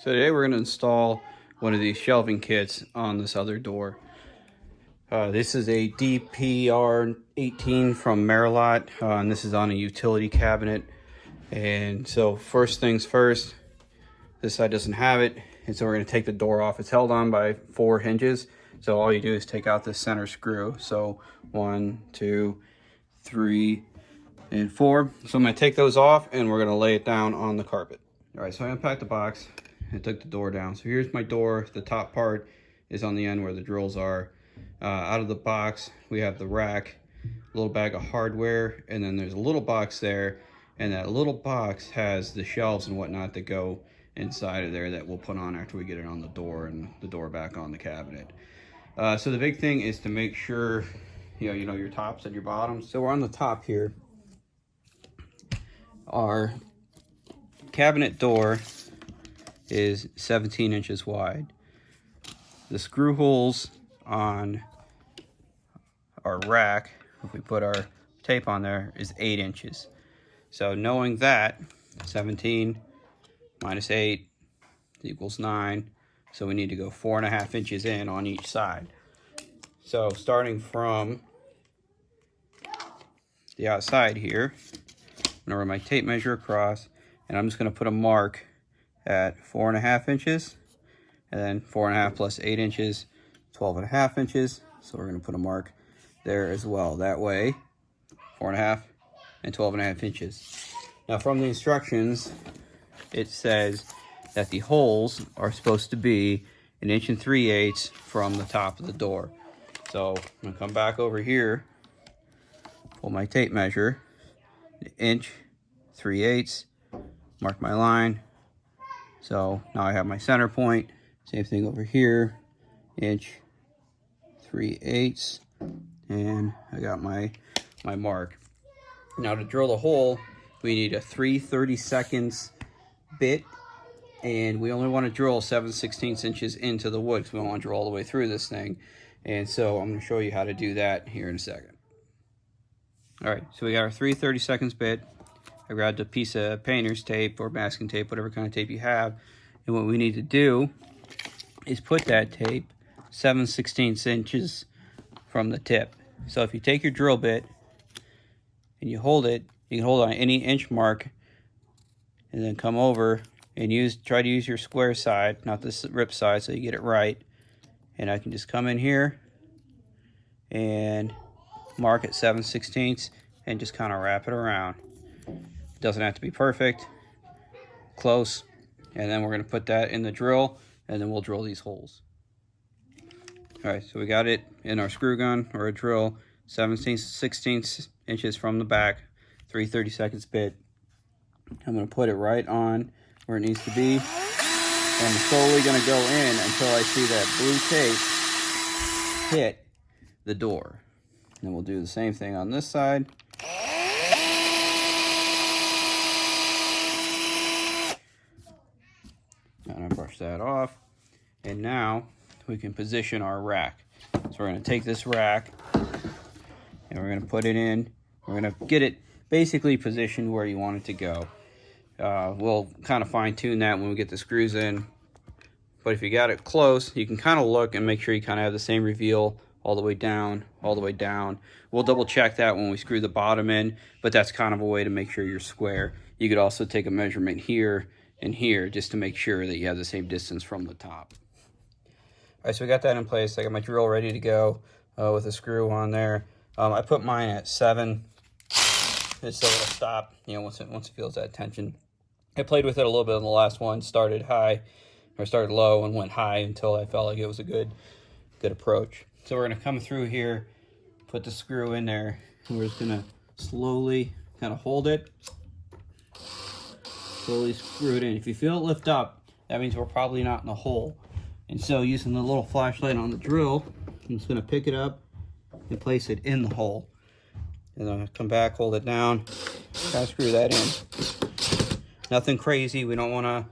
So today we're going to install one of these shelving kits on this other door. This is a DPR18 from Merillat, and this is on a utility cabinet. And so first things first, this side doesn't have it, and so we're going to take the door off. It's held on by 4 hinges, so all you do is take out the center screw. So 1, 2, 3, and 4. So I'm going to take those off, and we're going to lay it down on the carpet. All right, so I unpacked the box and took the door down. So here's my door. The top part is on the end where the drills are. Out of the box, we have the rack, a little bag of hardware, and then there's a little box there, and that little box has the shelves and whatnot that go inside of there that we'll put on after we get it on the door and the door back on the cabinet. So the big thing is to make sure you know your tops and your bottoms. So we're on the top here. Our cabinet door is 17 inches wide. The screw holes on our rack, if we put our tape on there, is 8 inches. So knowing that, 17 minus 8 equals 9. So we need to go 4.5 inches in on each side. So starting from the outside here, I'm gonna run my tape measure across, and I'm just gonna put a mark at 4.5 inches, and then 4.5 plus 8 inches, 12.5 inches. So we're gonna put a mark there as well. That way, 4.5 and 12.5 inches. Now from the instructions, it says that the holes are supposed to be 1 3/8 inches from the top of the door. So I'm gonna come back over here, pull my tape measure, 1 3/8 inches, mark my line. So now I have my center point. Same thing over here, 1 3/8 inches, and I got my mark. Now to drill the hole, we need a 3/32 bit, and we only want to drill 7/16 inches into the wood because we don't want to drill all the way through this thing. And so I'm going to show you how to do that here in a second. All right, so we got our 3/32 bit. I grabbed a piece of painter's tape or masking tape, whatever kind of tape you have. And what we need to do is put that tape 7/16 inches from the tip. So if you take your drill bit and you hold it, you can hold it on any inch mark, and then come over and try to use your square side, not this rip side, so you get it right. And I can just come in here and mark at 7/16 and just kind of wrap it around. It doesn't have to be perfect, close. And then we're going to put that in the drill, and then we'll drill these holes. All right, so we got it in our screw gun or a drill, 7/16 inches from the back, 3/32 bit. I'm going to put it right on where it needs to be. And I'm slowly going to go in until I see that blue tape hit the door. And we'll do the same thing on this side. And I brush that off. And now we can position our rack. So we're going to take this rack and we're going to put it in. We're going to get it basically positioned where you want it to go. We'll kind of fine tune that when we get the screws in. But if you got it close, you can kind of look and make sure you kind of have the same reveal all the way down, all the way down. We'll double check that when we screw the bottom in, but that's kind of a way to make sure you're square. You could also take a measurement here and here just to make sure that you have the same distance from the top. All right, so we got that in place. I got my drill ready to go with a screw on there. I put mine at 7. It's so it'll stop, once it feels that tension. I played with it a little bit on the last one. Started low and went high until I felt like it was a good approach. So we're gonna come through here, put the screw in there, and we're just gonna slowly kind of hold it. Slowly screw it in. If you feel it lift up, that means we're probably not in the hole. And so using the little flashlight on the drill, I'm just gonna pick it up and place it in the hole. And then I'll come back, hold it down, kind of screw that in. Nothing crazy. We don't want to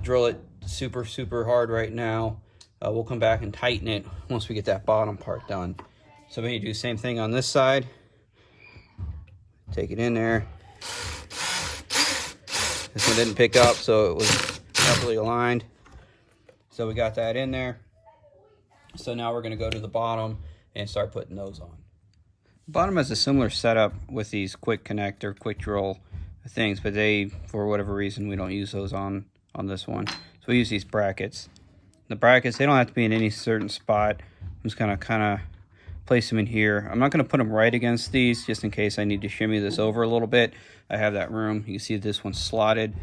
drill it super hard right now. We'll come back and tighten it once we get that bottom part done. So we need to do the same thing on this side. Take it in there. This one didn't pick up, so it was properly aligned. So we got that in there. So now we're going to go to the bottom and start putting those on. The bottom has a similar setup with these quick connect or quick drill things, but they, for whatever reason, we don't use those on this one. So we use these brackets. The brackets, they don't have to be in any certain spot. I'm just going to kind of place them in here. I'm not going to put them right against these just in case I need to shimmy this over a little bit. I have that room. You can see this one's slotted.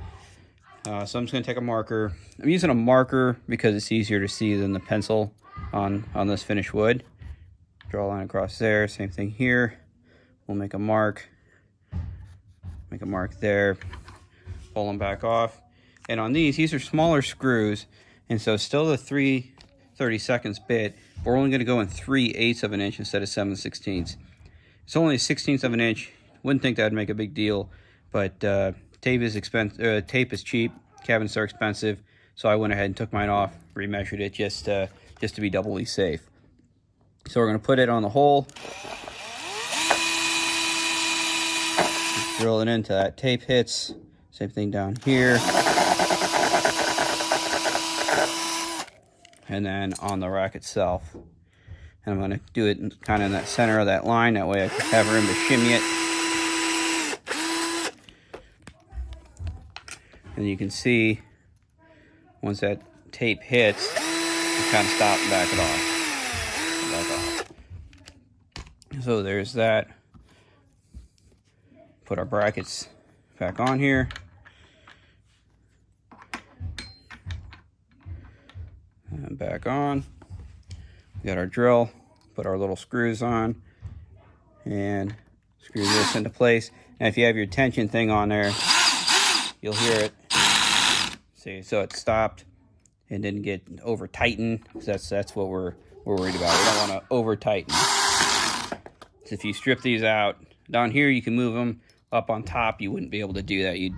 So I'm just going to take a marker. I'm using a marker because it's easier to see than the pencil on this finished wood. Draw a line across there. Same thing here. We'll make a mark. Make a mark there. Pull them back off. And on these are smaller screws. And so still the 3/32 bit, we're only going to go in 3/8 of an inch instead of 7/16. It's only a 1/16 of an inch. Wouldn't think that would make a big deal, but tape is expensive. Tape is cheap. Cabinets are expensive, so I went ahead and took mine off, remeasured it just to be doubly safe. So we're going to put it on the hole. Just drill it into that tape hits. Same thing down here. And then on the rack itself. And I'm going to do it kind of in that center of that line. That way I can have room to shimmy it. And you can see, once that tape hits, you kind of stop and back it off. So there's that. Put our brackets back on here. And back on. We got our drill, put our little screws on, and screw this into place. Now if you have your tension thing on there, you'll hear it. See, so it stopped and didn't get over tightened, because that's what we're worried about. We don't want to over tighten. So if you strip these out, down here you can move them. Up on top you wouldn't be able to do that. You'd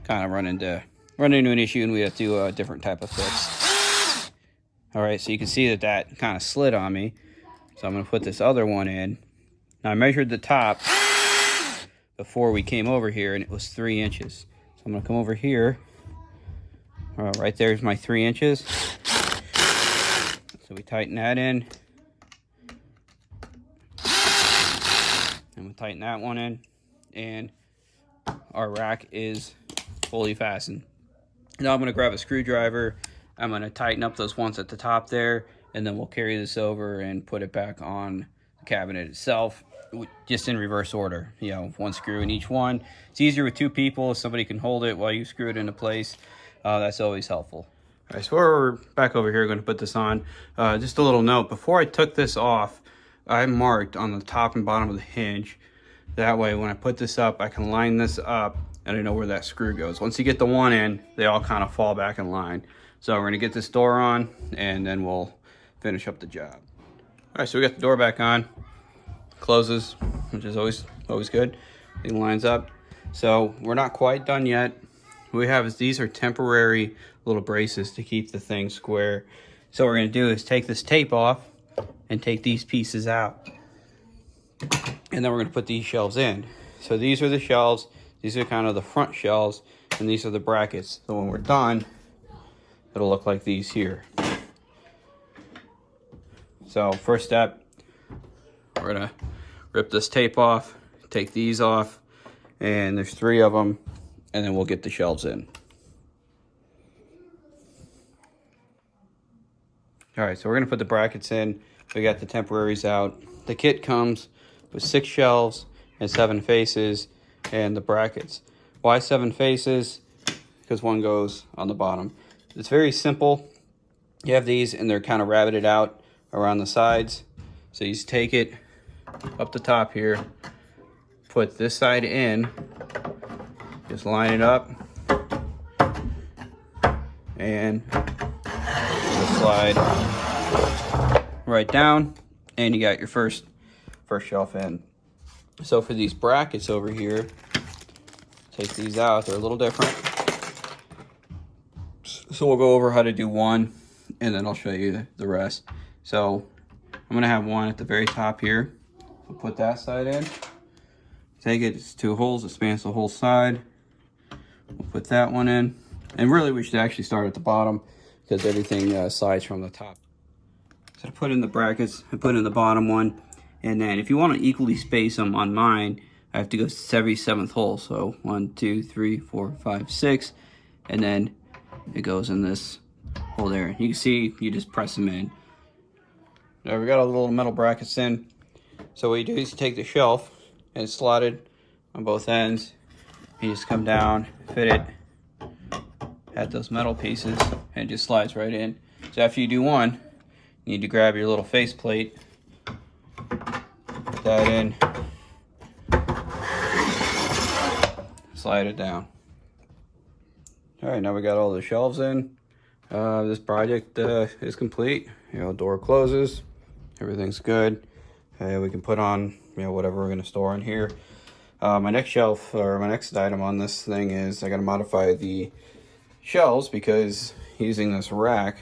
kind of run into an issue, and we'd have to do a different type of fix. Alright, so you can see that kind of slid on me. So I'm going to put this other one in. Now I measured the top before we came over here, and it was 3 inches. So I'm going to come over here. Right there's my 3 inches. So we tighten that in. And we tighten that one in. And our rack is fully fastened. Now I'm going to grab a screwdriver. I'm going to tighten up those ones at the top there, and then we'll carry this over and put it back on the cabinet itself, just in reverse order. You know, one screw in each one. It's easier with 2 people. If somebody can hold it while you screw it into place, that's always helpful. All right, so we're back over here going to put this on. Just a little note, before I took this off, I marked on the top and bottom of the hinge. That way, when I put this up, I can line this up, and I know where that screw goes. Once you get the one in, they all kind of fall back in line. So we're going to get this door on, and then we'll finish up the job. All right, so we got the door back on. Closes, which is always good. It lines up. So we're not quite done yet. What we have is these are temporary little braces to keep the thing square. So what we're going to do is take this tape off and take these pieces out. And then we're going to put these shelves in. So these are the shelves. These are kind of the front shelves, and these are the brackets. So when we're done, it'll look like these here. So first step, we're gonna rip this tape off, take these off, and there's 3 of them, and then we'll get the shelves in. All right, so we're gonna put the brackets in. We got the temporaries out. The kit comes with 6 shelves and 7 faces and the brackets. Why 7 faces? Because one goes on the bottom. It's very simple. You have these, and they're kind of rabbited out around the sides. So you just take it up the top here, put this side in, just line it up, and just slide right down, and you got your first shelf in. So for these brackets over here, take these out. They're a little different. So we'll go over how to do one, and then I'll show you the rest. So I'm going to have one at the very top here. We'll put that side in. Take it, it's 2 holes, it spans the whole side. We'll put that one in. And really we should actually start at the bottom, because everything slides from the top. So I put in the brackets, I put in the bottom one, and then if you want to equally space them on mine, I have to go every 7th hole. So 1, 2, 3, 4, 5, 6, and then it goes in this hole there. You can see, you just press them in. Now we got all the little metal brackets in. So what you do is you take the shelf, and it's slotted on both ends. You just come down, fit it at those metal pieces, and it just slides right in. So after you do one, you need to grab your little faceplate, put that in, slide it down. All right, now we got all the shelves in. This project is complete. You know, door closes, everything's good. We can put on, you know, whatever we're gonna store in here. My next shelf, or my next item on this thing is I gotta modify the shelves, because using this rack,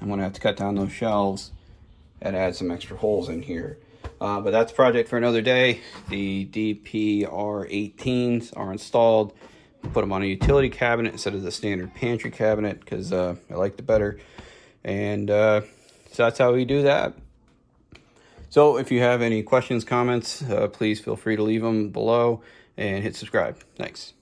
I'm gonna have to cut down those shelves and add some extra holes in here. But that's a project for another day. The DPR18s are installed. Put them on a utility cabinet instead of the standard pantry cabinet, because I liked it better. And so that's how we do that. So if you have any questions, comments, please feel free to leave them below and hit subscribe. Thanks.